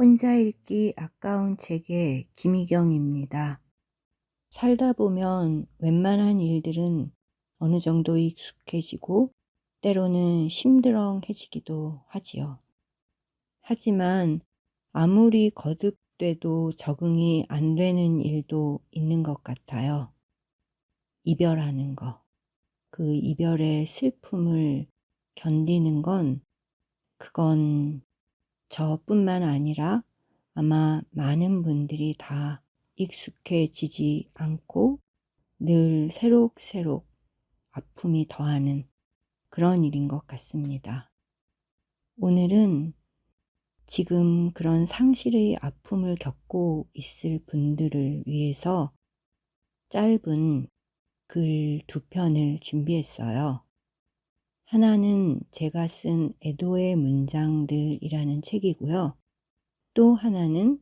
혼자 읽기 아까운 책의 김희경입니다. 살다 보면 웬만한 일들은 어느 정도 익숙해지고 때로는 심드렁해지기도 하지요. 하지만 아무리 거듭돼도 적응이 안 되는 일도 있는 것 같아요. 이별하는 거. 그 이별의 슬픔을 견디는 그건 저뿐만 아니라 아마 많은 분들이 다 익숙해지지 않고 늘 새록새록 아픔이 더하는 그런 일인 것 같습니다. 오늘은 지금 그런 상실의 아픔을 겪고 있을 분들을 위해서 짧은 글 두 편을 준비했어요. 하나는 제가 쓴 애도의 문장들이라는 책이고요. 또 하나는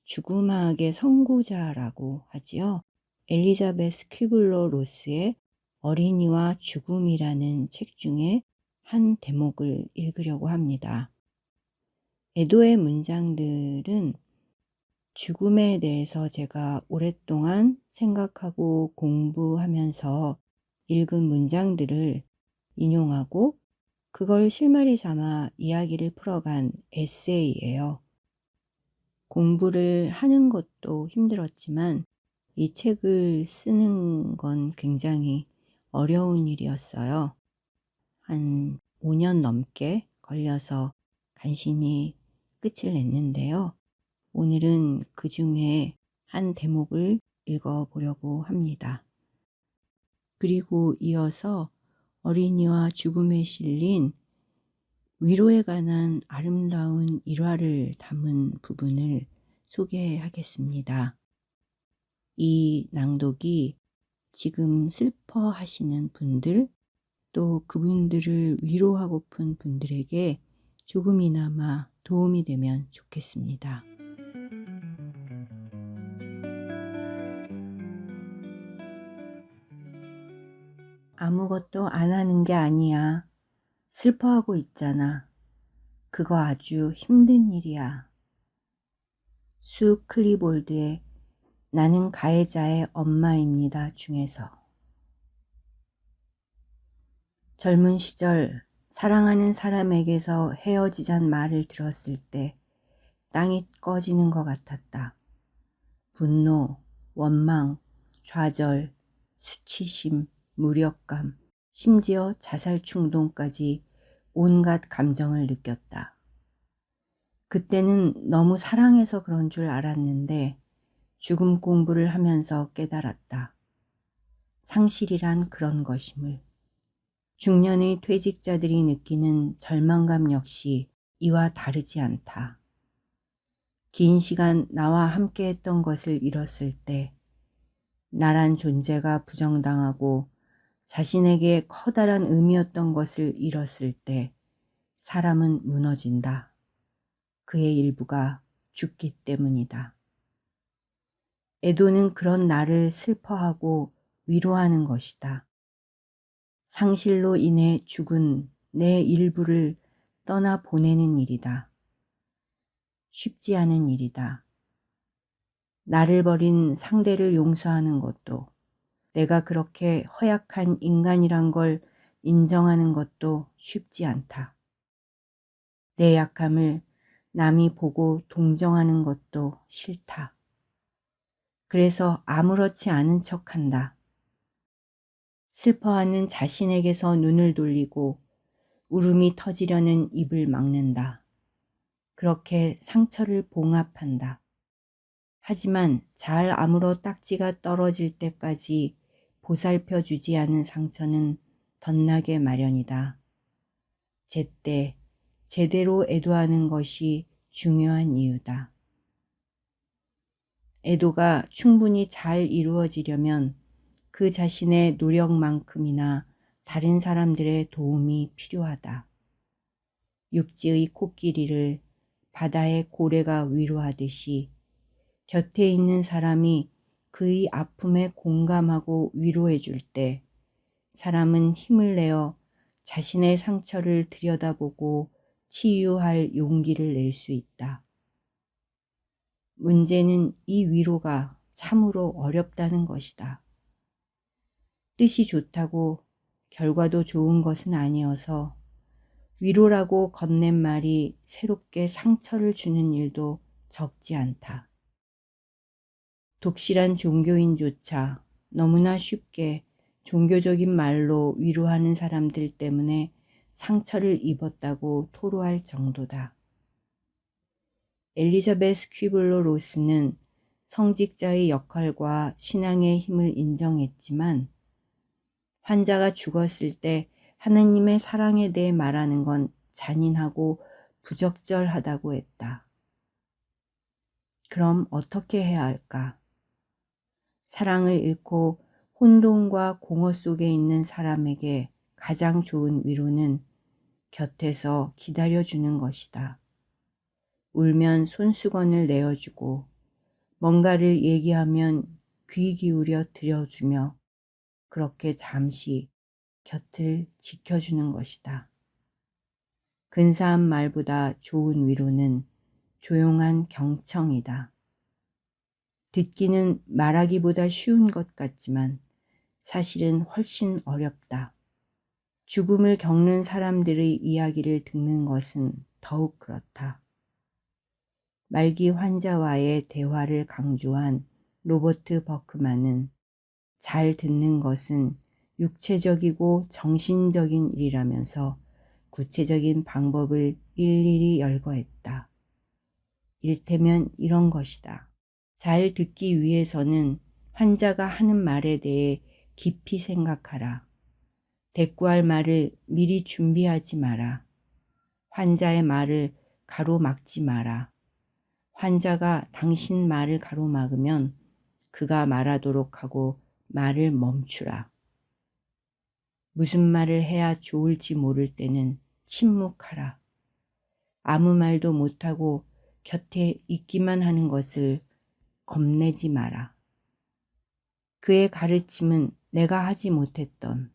죽음학의 선구자라고 하지요. 엘리자베스 퀴블러 로스의 어린이와 죽음이라는 책 중에 한 대목을 읽으려고 합니다. 애도의 문장들은 죽음에 대해서 제가 오랫동안 생각하고 공부하면서 읽은 문장들을 인용하고 그걸 실마리 삼아 이야기를 풀어간 에세이예요. 공부를 하는 것도 힘들었지만 이 책을 쓰는 건 굉장히 어려운 일이었어요. 한 5년 넘게 걸려서 간신히 끝을 냈는데요. 오늘은 그 중에 한 대목을 읽어보려고 합니다. 그리고 이어서 어린이와 죽음에 실린 위로에 관한 아름다운 일화를 담은 부분을 소개하겠습니다. 이 낭독이 지금 슬퍼하시는 분들, 또 그분들을 위로하고픈 분들에게 조금이나마 도움이 되면 좋겠습니다. 아무것도 안 하는 게 아니야. 슬퍼하고 있잖아. 그거 아주 힘든 일이야. 수 클리볼드의 나는 가해자의 엄마입니다 중에서. 젊은 시절 사랑하는 사람에게서 헤어지잔 말을 들었을 때 땅이 꺼지는 것 같았다. 분노, 원망, 좌절, 수치심, 무력감, 심지어 자살 충동까지 온갖 감정을 느꼈다. 그때는 너무 사랑해서 그런 줄 알았는데 죽음 공부를 하면서 깨달았다. 상실이란 그런 것임을. 중년의 퇴직자들이 느끼는 절망감 역시 이와 다르지 않다. 긴 시간 나와 함께 했던 것을 잃었을 때 나란 존재가 부정당하고 자신에게 커다란 의미였던 것을 잃었을 때 사람은 무너진다. 그의 일부가 죽기 때문이다. 애도는 그런 나를 슬퍼하고 위로하는 것이다. 상실로 인해 죽은 내 일부를 떠나 보내는 일이다. 쉽지 않은 일이다. 나를 버린 상대를 용서하는 것도, 내가 그렇게 허약한 인간이란 걸 인정하는 것도 쉽지 않다. 내 약함을 남이 보고 동정하는 것도 싫다. 그래서 아무렇지 않은 척한다. 슬퍼하는 자신에게서 눈을 돌리고 울음이 터지려는 입을 막는다. 그렇게 상처를 봉합한다. 하지만 잘 아물어 딱지가 떨어질 때까지 보살펴 주지 않은 상처는 덧나게 마련이다. 제때 제대로 애도하는 것이 중요한 이유다. 애도가 충분히 잘 이루어지려면 그 자신의 노력만큼이나 다른 사람들의 도움이 필요하다. 육지의 코끼리를 바다의 고래가 위로하듯이 곁에 있는 사람이 그의 아픔에 공감하고 위로해 줄 때 사람은 힘을 내어 자신의 상처를 들여다보고 치유할 용기를 낼 수 있다. 문제는 이 위로가 참으로 어렵다는 것이다. 뜻이 좋다고 결과도 좋은 것은 아니어서 위로라고 건넨 말이 새롭게 상처를 주는 일도 적지 않다. 독실한 종교인조차 너무나 쉽게 종교적인 말로 위로하는 사람들 때문에 상처를 입었다고 토로할 정도다. 엘리자베스 퀴블로 로스는 성직자의 역할과 신앙의 힘을 인정했지만 환자가 죽었을 때 하느님의 사랑에 대해 말하는 건 잔인하고 부적절하다고 했다. 그럼 어떻게 해야 할까? 사랑을 잃고 혼돈과 공허 속에 있는 사람에게 가장 좋은 위로는 곁에서 기다려주는 것이다. 울면 손수건을 내어주고 뭔가를 얘기하면 귀 기울여 들어주며 그렇게 잠시 곁을 지켜주는 것이다. 근사한 말보다 좋은 위로는 조용한 경청이다. 듣기는 말하기보다 쉬운 것 같지만 사실은 훨씬 어렵다. 죽음을 겪는 사람들의 이야기를 듣는 것은 더욱 그렇다. 말기 환자와의 대화를 강조한 로버트 버크만은 잘 듣는 것은 육체적이고 정신적인 일이라면서 구체적인 방법을 일일이 열거했다. 일테면 이런 것이다. 잘 듣기 위해서는 환자가 하는 말에 대해 깊이 생각하라. 대꾸할 말을 미리 준비하지 마라. 환자의 말을 가로막지 마라. 환자가 당신 말을 가로막으면 그가 말하도록 하고 말을 멈추라. 무슨 말을 해야 좋을지 모를 때는 침묵하라. 아무 말도 못하고 곁에 있기만 하는 것을 겁내지 마라. 그의 가르침은 내가 하지 못했던,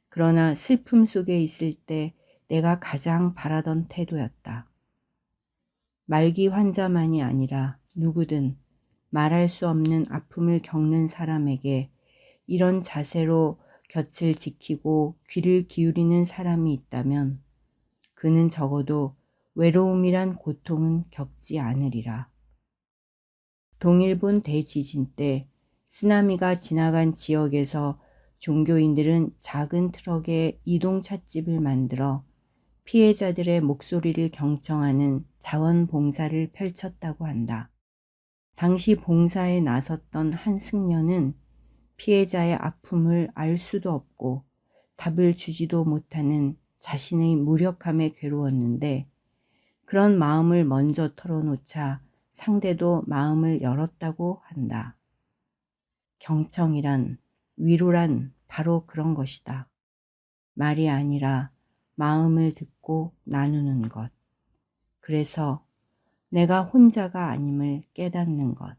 그러나 슬픔 속에 있을 때 내가 가장 바라던 태도였다. 말기 환자만이 아니라 누구든 말할 수 없는 아픔을 겪는 사람에게 이런 자세로 곁을 지키고 귀를 기울이는 사람이 있다면 그는 적어도 외로움이란 고통은 겪지 않으리라. 동일본 대지진 때 쓰나미가 지나간 지역에서 종교인들은 작은 트럭에 이동 찻집을 만들어 피해자들의 목소리를 경청하는 자원봉사를 펼쳤다고 한다. 당시 봉사에 나섰던 한 승려는 피해자의 아픔을 알 수도 없고 답을 주지도 못하는 자신의 무력함에 괴로웠는데 그런 마음을 먼저 털어놓자 상대도 마음을 열었다고 한다. 경청이란, 위로란 바로 그런 것이다. 말이 아니라 마음을 듣고 나누는 것. 그래서 내가 혼자가 아님을 깨닫는 것.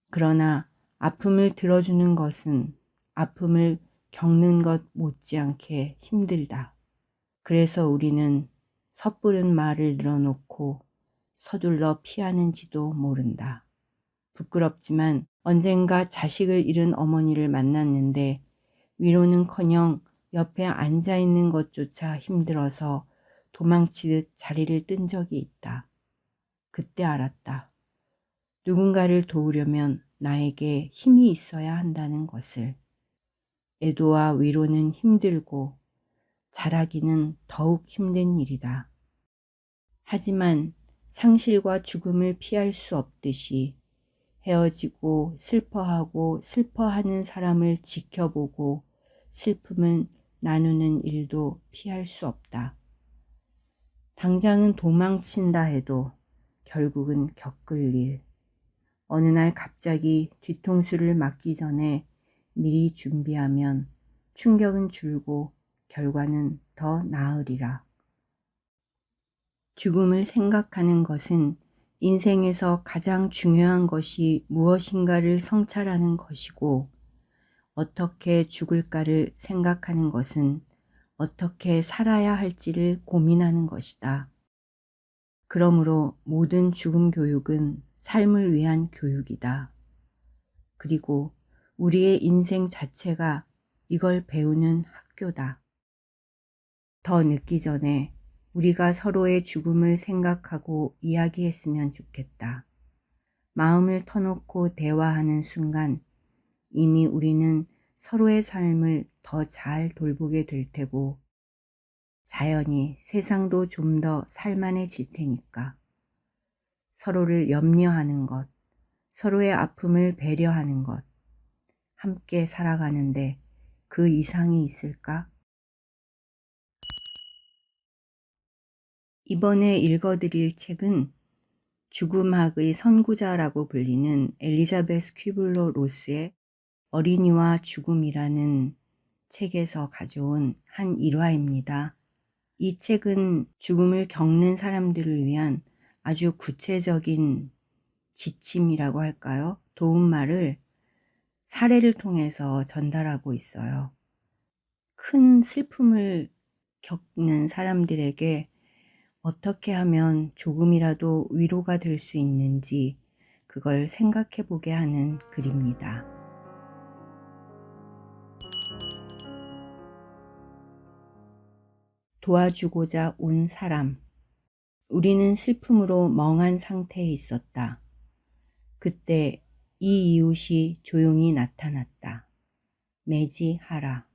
그러나 아픔을 들어주는 것은 아픔을 겪는 것 못지않게 힘들다. 그래서 우리는 섣부른 말을 늘어놓고 서둘러 피하는지도 모른다. 부끄럽지만 언젠가 자식을 잃은 어머니를 만났는데 위로는커녕 옆에 앉아있는 것조차 힘들어서 도망치듯 자리를 뜬 적이 있다. 그때 알았다. 누군가를 도우려면 나에게 힘이 있어야 한다는 것을. 애도와 위로는 힘들고 잘하기는 더욱 힘든 일이다. 하지만 상실과 죽음을 피할 수 없듯이 헤어지고 슬퍼하고 슬퍼하는 사람을 지켜보고 슬픔을 나누는 일도 피할 수 없다. 당장은 도망친다 해도 결국은 겪을 일. 어느 날 갑자기 뒤통수를 맞기 전에 미리 준비하면 충격은 줄고 결과는 더 나으리라. 죽음을 생각하는 것은 인생에서 가장 중요한 것이 무엇인가를 성찰하는 것이고 어떻게 죽을까를 생각하는 것은 어떻게 살아야 할지를 고민하는 것이다. 그러므로 모든 죽음 교육은 삶을 위한 교육이다. 그리고 우리의 인생 자체가 이걸 배우는 학교다. 더 늦기 전에 우리가 서로의 죽음을 생각하고 이야기했으면 좋겠다. 마음을 터놓고 대화하는 순간 이미 우리는 서로의 삶을 더 잘 돌보게 될 테고 자연히 세상도 좀 더 살만해질 테니까. 서로를 염려하는 것, 서로의 아픔을 배려하는 것, 함께 살아가는데 그 이상이 있을까? 이번에 읽어드릴 책은 죽음학의 선구자라고 불리는 엘리자베스 퀴블러 로스의 어린이와 죽음이라는 책에서 가져온 한 일화입니다. 이 책은 죽음을 겪는 사람들을 위한 아주 구체적인 지침이라고 할까요? 도움말을 사례를 통해서 전달하고 있어요. 큰 슬픔을 겪는 사람들에게 어떻게 하면 조금이라도 위로가 될 수 있는지 그걸 생각해 보게 하는 글입니다. 도와주고자 온 사람. 우리는 슬픔으로 멍한 상태에 있었다. 그때 이 이웃이 조용히 나타났다. 매지하라.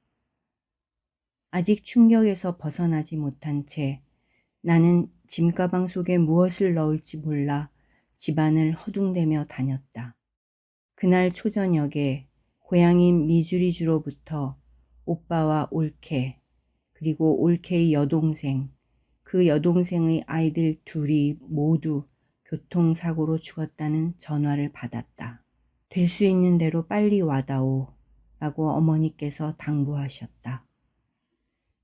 아직 충격에서 벗어나지 못한 채 나는 짐가방 속에 무엇을 넣을지 몰라 집안을 허둥대며 다녔다. 그날 초저녁에 고향인 미주리주로부터 오빠와 올케 그리고 올케의 여동생, 그 여동생의 아이들 둘이 모두 교통사고로 죽었다는 전화를 받았다. 될 수 있는 대로 빨리 와다오 라고 어머니께서 당부하셨다.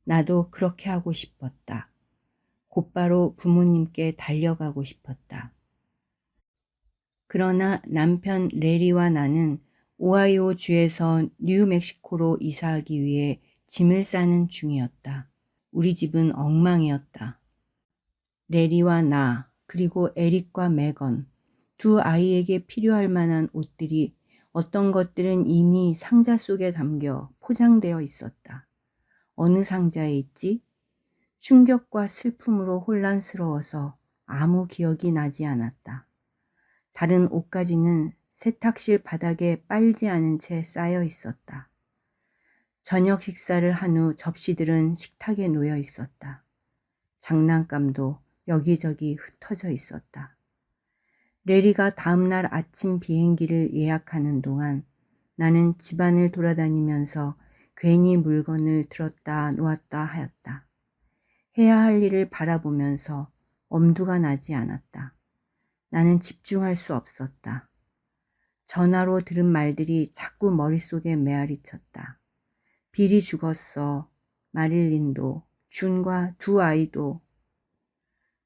나도 그렇게 하고 싶었다. 곧바로 부모님께 달려가고 싶었다. 그러나 남편 레리와 나는 오하이오 주에서 뉴멕시코로 이사하기 위해 짐을 싸는 중이었다. 우리 집은 엉망이었다. 레리와 나 그리고 에릭과 메건 두 아이에게 필요할 만한 옷들이 어떤 것들은 이미 상자 속에 담겨 포장되어 있었다. 어느 상자에 있지? 충격과 슬픔으로 혼란스러워서 아무 기억이 나지 않았다. 다른 옷가지는 세탁실 바닥에 빨지 않은 채 쌓여 있었다. 저녁 식사를 한 후 접시들은 식탁에 놓여 있었다. 장난감도 여기저기 흩어져 있었다. 레리가 다음날 아침 비행기를 예약하는 동안 나는 집안을 돌아다니면서 괜히 물건을 들었다 놓았다 하였다. 해야 할 일을 바라보면서 엄두가 나지 않았다. 나는 집중할 수 없었다. 전화로 들은 말들이 자꾸 머릿속에 메아리쳤다. 빌이 죽었어. 마릴린도, 준과 두 아이도.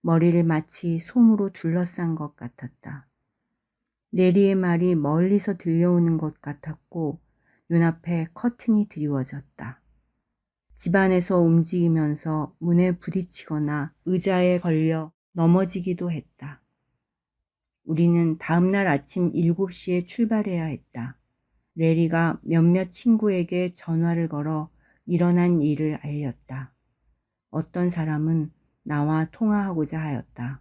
머리를 마치 솜으로 둘러싼 것 같았다. 레리의 말이 멀리서 들려오는 것 같았고 눈앞에 커튼이 드리워졌다. 집안에서 움직이면서 문에 부딪히거나 의자에 걸려 넘어지기도 했다. 우리는 다음날 아침 7시에 출발해야 했다. 레리가 몇몇 친구에게 전화를 걸어 일어난 일을 알렸다. 어떤 사람은 나와 통화하고자 하였다.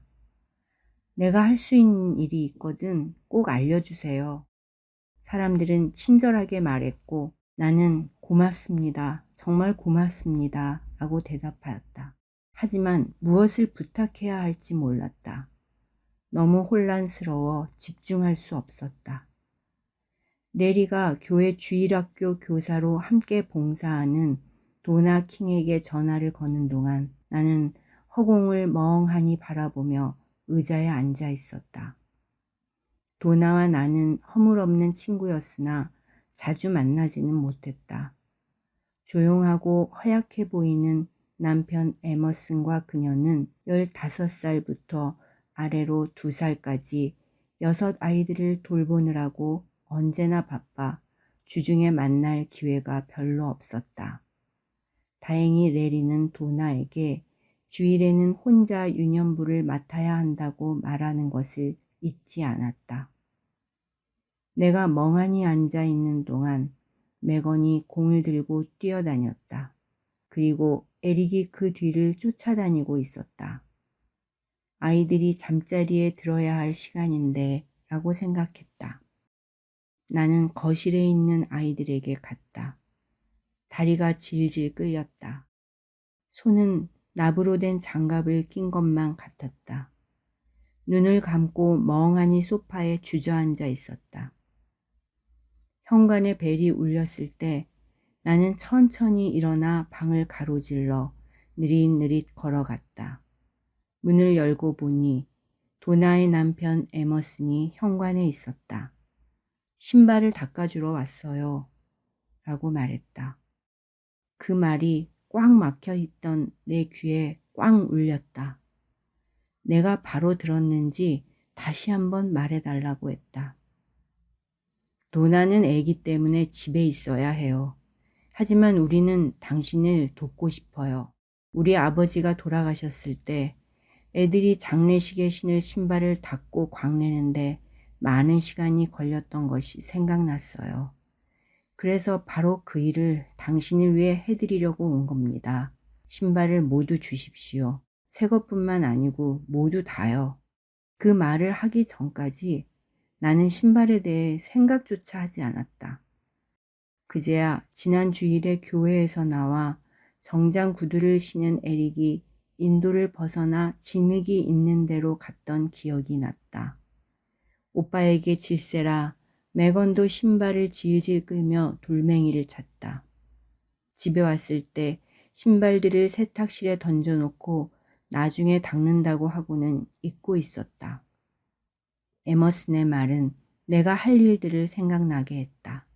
내가 할 수 있는 일이 있거든 꼭 알려주세요. 사람들은 친절하게 말했고 나는 고맙습니다. 정말 고맙습니다. 라고 대답하였다. 하지만 무엇을 부탁해야 할지 몰랐다. 너무 혼란스러워 집중할 수 없었다. 레리가 교회 주일학교 교사로 함께 봉사하는 도나 킹에게 전화를 거는 동안 나는 허공을 멍하니 바라보며 의자에 앉아 있었다. 도나와 나는 허물없는 친구였으나 자주 만나지는 못했다. 조용하고 허약해 보이는 남편 에머슨과 그녀는 15살부터 아래로 2살까지 6 아이들을 돌보느라고 언제나 바빠 주중에 만날 기회가 별로 없었다. 다행히 레리는 도나에게 주일에는 혼자 유년부를 맡아야 한다고 말하는 것을 잊지 않았다. 내가 멍하니 앉아 있는 동안 매건이 공을 들고 뛰어다녔다. 그리고 에릭이 그 뒤를 쫓아다니고 있었다. 아이들이 잠자리에 들어야 할 시간인데 라고 생각했다. 나는 거실에 있는 아이들에게 갔다. 다리가 질질 끌렸다. 손은 납으로 된 장갑을 낀 것만 같았다. 눈을 감고 멍하니 소파에 주저앉아 있었다. 현관에 벨이 울렸을 때 나는 천천히 일어나 방을 가로질러 느릿느릿 걸어갔다. 문을 열고 보니 도나의 남편 에머슨이 현관에 있었다. 신발을 닦아주러 왔어요. 라고 말했다. 그 말이 꽉 막혀 있던 내 귀에 꽝 울렸다. 내가 바로 들었는지 다시 한번 말해달라고 했다. 도나는 아기 때문에 집에 있어야 해요. 하지만 우리는 당신을 돕고 싶어요. 우리 아버지가 돌아가셨을 때 애들이 장례식에 신을 신발을 닦고 광내는데 많은 시간이 걸렸던 것이 생각났어요. 그래서 바로 그 일을 당신을 위해 해드리려고 온 겁니다. 신발을 모두 주십시오. 새 것뿐만 아니고 모두 다요. 그 말을 하기 전까지 나는 신발에 대해 생각조차 하지 않았다. 그제야 지난 주일에 교회에서 나와 정장 구두를 신은 에릭이 인도를 벗어나 진흙이 있는 데로 갔던 기억이 났다. 오빠에게 질세라 매건도 신발을 질질 끌며 돌멩이를 찼다. 집에 왔을 때 신발들을 세탁실에 던져놓고 나중에 닦는다고 하고는 잊고 있었다. 에머슨의 말은 내가 할 일들을 생각나게 했다.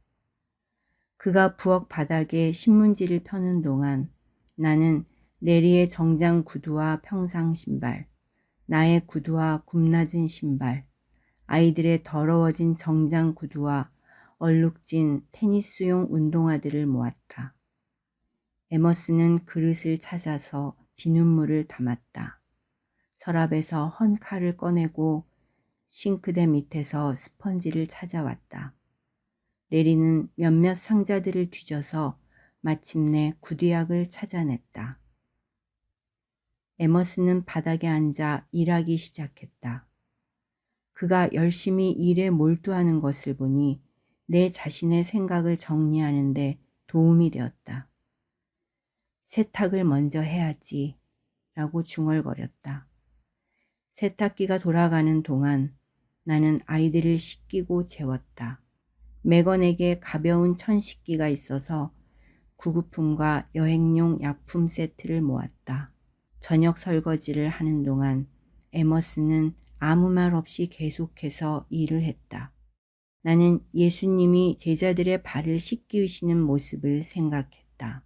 그가 부엌 바닥에 신문지를 펴는 동안 나는 레리의 정장 구두와 평상 신발, 나의 구두와 굽낮은 신발, 아이들의 더러워진 정장 구두와 얼룩진 테니스용 운동화들을 모았다. 에머슨은 그릇을 찾아서 비눗물을 담았다. 서랍에서 헌 칼을 꺼내고 싱크대 밑에서 스펀지를 찾아왔다. 레리는 몇몇 상자들을 뒤져서 마침내 구두약을 찾아냈다. 에머슨은 바닥에 앉아 일하기 시작했다. 그가 열심히 일에 몰두하는 것을 보니 내 자신의 생각을 정리하는데 도움이 되었다. 세탁을 먼저 해야지 라고 중얼거렸다. 세탁기가 돌아가는 동안 나는 아이들을 씻기고 재웠다. 매건에게 가벼운 천식기가 있어서 구급품과 여행용 약품 세트를 모았다. 저녁 설거지를 하는 동안 에머슨은 아무 말 없이 계속해서 일을 했다. 나는 예수님이 제자들의 발을 씻기시는 모습을 생각했다.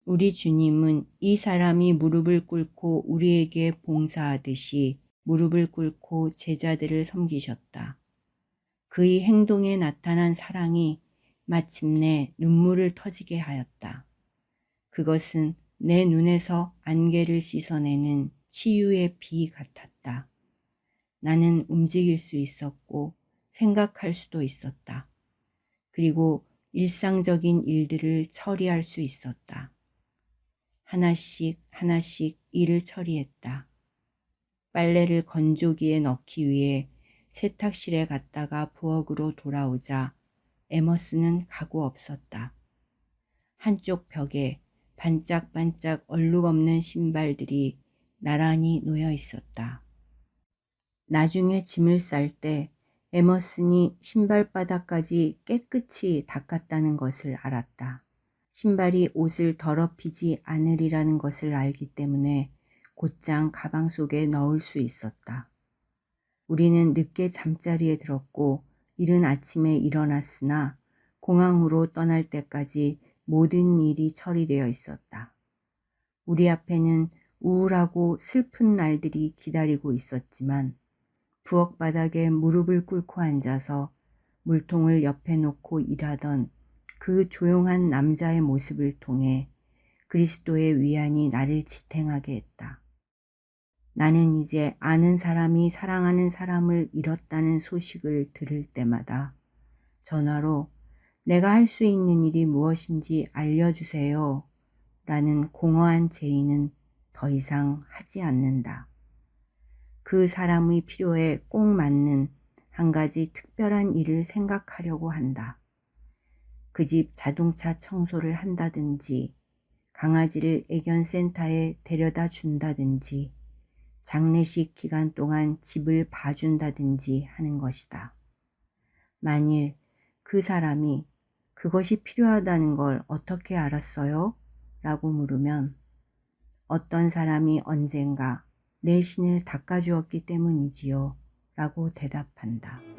우리 주님은 이 사람이 무릎을 꿇고 우리에게 봉사하듯이 무릎을 꿇고 제자들을 섬기셨다. 그의 행동에 나타난 사랑이 마침내 눈물을 터지게 하였다. 그것은 내 눈에서 안개를 씻어내는 치유의 비 같았다. 나는 움직일 수 있었고 생각할 수도 있었다. 그리고 일상적인 일들을 처리할 수 있었다. 하나씩 하나씩 일을 처리했다. 빨래를 건조기에 넣기 위해 세탁실에 갔다가 부엌으로 돌아오자 에머슨은 가고 없었다. 한쪽 벽에 반짝반짝 얼룩 없는 신발들이 나란히 놓여 있었다. 나중에 짐을 쌀 때 에머슨이 신발바닥까지 깨끗이 닦았다는 것을 알았다. 신발이 옷을 더럽히지 않으리라는 것을 알기 때문에 곧장 가방 속에 넣을 수 있었다. 우리는 늦게 잠자리에 들었고 이른 아침에 일어났으나 공항으로 떠날 때까지 모든 일이 처리되어 있었다. 우리 앞에는 우울하고 슬픈 날들이 기다리고 있었지만 부엌 바닥에 무릎을 꿇고 앉아서 물통을 옆에 놓고 일하던 그 조용한 남자의 모습을 통해 그리스도의 위안이 나를 지탱하게 했다. 나는 이제 아는 사람이 사랑하는 사람을 잃었다는 소식을 들을 때마다 전화로 내가 할 수 있는 일이 무엇인지 알려주세요 라는 공허한 제의는 더 이상 하지 않는다. 그 사람의 필요에 꼭 맞는 한 가지 특별한 일을 생각하려고 한다. 그 집 자동차 청소를 한다든지, 강아지를 애견센터에 데려다 준다든지, 장례식 기간 동안 집을 봐준다든지 하는 것이다. 만일 그 사람이 그것이 필요하다는 걸 어떻게 알았어요? 라고 물으면 어떤 사람이 언젠가 내 신을 닦아주었기 때문이지요. 라고 대답한다.